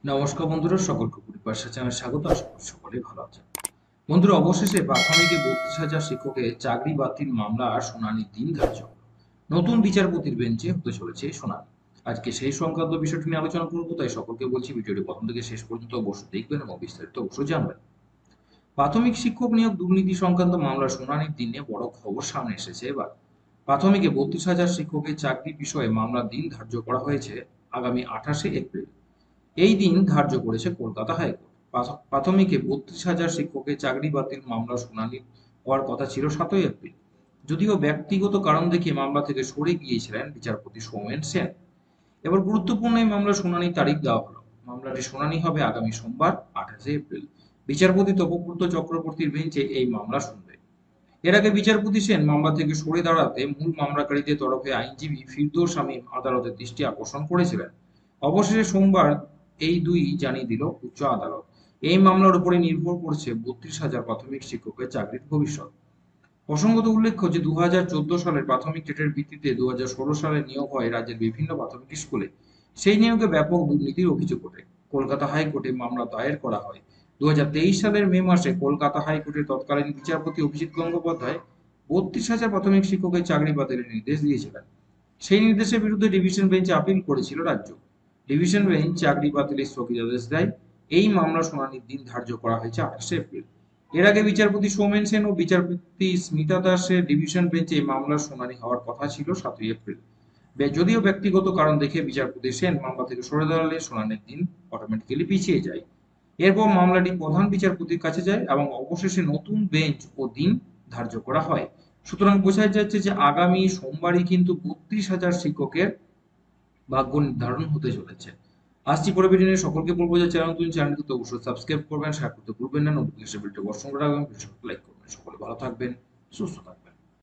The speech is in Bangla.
নমস্কার বন্ধুরা, সকলকে পরিপার্শ্ব চ্যানেলে স্বাগত। আশা করি সকলেই ভালো আছেন। বন্ধুরা, অবশেষে প্রাথমিকে 32,000 শিক্ষকের চাকরি বাতিল মামলার শুনানির দিন ধার্য হলো। নতুন বিচারপতির বেঞ্চে হতে চলেছে এই শুনানি। আজকে সেই সংক্রান্ত বিষয়টি নিয়ে আলোচনা করব, তাই সকলকে বলছি ভিডিওটি প্রথম থেকে শেষ পর্যন্ত অবশ্যই দেখবেন এবং বিস্তারিত অবশ্যই জানবেন। প্রাথমিক শিক্ষক নিয়োগ দুর্নীতি সংক্রান্ত মামলার শুনানির দিনে বড় খবর সামনে এসেছে এবার। প্রাথমিকে 32,000 শিক্ষকের চাকরি বিষয়ে মামলার দিন ধার্য করা হয়েছে আগামী 28শে এপ্রিল। এই দিন ধার্য করেছে কলকাতা হাইকোর্ট। প্রাথমিকে 32,000 শিক্ষকের চাকরি বাতিল মামলার শুনানি হওয়ার কথা ছিল 7ই এপ্রিল। যদিও ব্যক্তিগত কারণ দেখিয়ে মামলা থেকে সরে গিয়েছিলেন বিচারপতি সৌমেন সেন। এবার গুরুত্বপূর্ণ এই মামলার শুনানির তারিখ দেওয়া হলো। মামলাটির শুনানি হবে আগামী সোমবার 28শে এপ্রিল। বিচারপতি তপব্রত চক্রবর্তীর বেঞ্চে এই মামলা শুনবে। এর আগে বিচারপতি সেন মামলা থেকে সরে দাঁড়াতে মূল মামলাকারীদের তরফে আইনজীবী ফিরদৌস শামীম আদালতের দৃষ্টি আকর্ষণ করেছিলেন। অবশেষে সোমবার এই দুই জানিয়ে দিল উচ্চ আদালত। এই মামলার উপরে নির্ভর করছে 32,000 প্রাথমিক শিক্ষকের চাকরির ভবিষ্যৎ। প্রসঙ্গত উল্লেখ্য যে 2014 সালের প্রাথমিক টেটের ভিত্তিতে 2016 সালে নিয়োগ হয় রাজ্যের বিভিন্ন প্রাথমিক স্কুলে। সেই নিয়োগে ব্যাপক দুর্নীতির অভিযোগ ওঠে। কলকাতা হাইকোর্টে মামলা দায়ের করা হয়। 2023 সালের মে মাসে কলকাতা হাইকোর্টের তৎকালীন বিচারপতি অভিজিৎ গঙ্গোপাধ্যায় 32,000 প্রাথমিক শিক্ষকের চাকরি বাতিলের নির্দেশ দিয়েছিলেন। সেই নির্দেশের বিরুদ্ধে ডিভিশন বেঞ্চে আপিল করেছিল রাজ্য। ডিভিশন বেঞ্চ চাকরি বাতিলের স্থগিতাদেশ দেয়। এই মামলা শুনানির দিন ধার্য করা হয়েছে 28শে এপ্রিল। এর আগে বিচারপতি সৌমেন সেন ও বিচারপতি স্মিতা দাসের ডিভিশন বেঞ্চে এই মামলার শুনানি হওয়ার কথা ছিল 7ই এপ্রিল। যদিও ব্যক্তিগত কারণ দেখে বিচারপতি সেন মামলা থেকে সরে দাঁড়ালে শুনানির দিন অটোমেটিক্যালি পিছিয়ে যায়। এরপর মামলাটি প্রধান বিচারপতির কাছে যায় এবং অবশেষে নতুন বেঞ্চ ও দিন ধার্য করা হয়। সুতরাং বোঝা যাচ্ছে যে আগামী সোমবারই কিন্তু 32,000 শিক্ষকের ভাগ্য নির্ধারণ হতে চলেছে। আসছি পরে ভিডিও নিয়ে, সকলকে বলবো যে চ্যানেলটি তো অবশ্যই সাবস্ক্রাইব করবেন, শেয়ার করতে ভুলবেন না, নোটিফিকেশন বেলটি অবশ্যই রাখবেন, ভিডিওটি লাইক করবেন। সকলে ভালো থাকবেন, সুস্থ থাকবেন।